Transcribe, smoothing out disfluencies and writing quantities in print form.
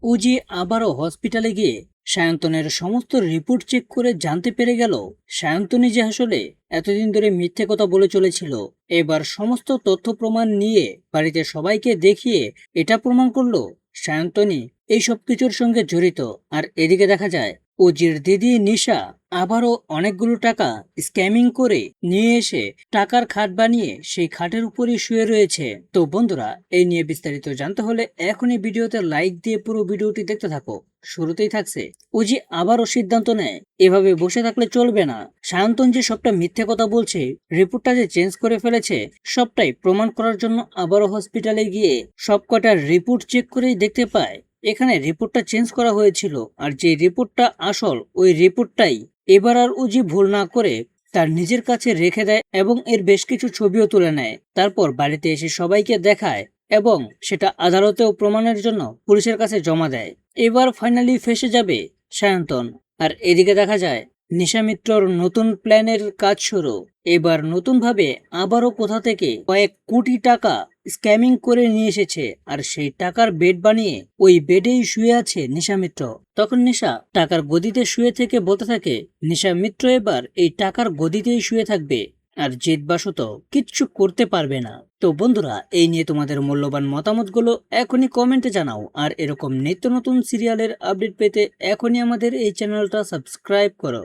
উজি আবারও হসপিটালে গিয়ে সায়ন্তনের সমস্ত রিপোর্ট চেক করে জানতে পেরে গেল সায়ন্তনী যে আসলে এতদিন ধরে মিথ্যে কথা বলে চলেছিল। এবার সমস্ত তথ্য প্রমাণ নিয়ে বাড়িতে সবাইকে দেখিয়ে এটা প্রমাণ করলো সায়ন্তনী এই সব কিছুর সঙ্গে জড়িত। আর এদিকে দেখা যায় উজির দিদি নিশা আবারও অনেকগুলো টাকা স্ক্যামিং করে নিয়ে এসে টাকার খাট বানিয়ে সেই খাটের উপরই শুয়ে রয়েছে। তো বন্ধুরা, এই নিয়ে বিস্তারিত জানতে হলে এখনই ভিডিওতে লাইক দিয়ে পুরো ভিডিওটি দেখতে থাকো। শুরুতেই থাকছে উজি আবারও সিদ্ধান্ত নেয় এভাবে বসে থাকলে চলবে না। সায়ন্তন যে সবটা মিথ্যে কথা বলছে, রিপোর্টটা যে চেঞ্জ করে ফেলেছে, সবটাই প্রমাণ করার জন্য আবারও হসপিটালে গিয়ে সব কটার রিপোর্ট চেক করেই দেখতে পায় এখানে রিপোর্টটা চেঞ্জ করা হয়েছিল। আর যে রিপোর্টটা আসল, ওই রিপোর্টটাই এবার আর উজি ভুল না করে তার নিজের কাছে রেখে দেয় এবং এর বেশ কিছু ছবিও তুলে নেয়। তারপর বাড়িতে এসে সবাইকে দেখায় এবং সেটা আদালতেও প্রমাণের জন্য পুলিশের কাছে জমা দেয়। এবার ফাইনালি ফেসে যাবে সায়ন্তন। আর এদিকে দেখা যায় নিশামিত্রর নতুন প্ল্যানের কাজ শুরু। এবার নতুন ভাবে আবারও কোথা থেকে কয়েক কোটি টাকা স্ক্যামিং করে নিয়ে এসেছে। আর সেই টাকার বেড বানিয়ে ওই বেডেই শুয়ে আছে নিশামিত্র। তখন নিশা টাকার গদিতে শুয়ে থেকে বলতে থাকে নিশামিত্র এবার এই টাকার গদিতেই শুয়ে থাকবে আর জেদবশত কিচ্ছু করতে পারবে না। তো বন্ধুরা, এই নিয়ে তোমাদের মূল্যবান মতামতগুলো এখনই কমেন্টে জানাও। আর এরকম নিত্য নতুন সিরিয়ালের আপডেট পেতে এখনই আমাদের এই চ্যানেলটা সাবস্ক্রাইব করো।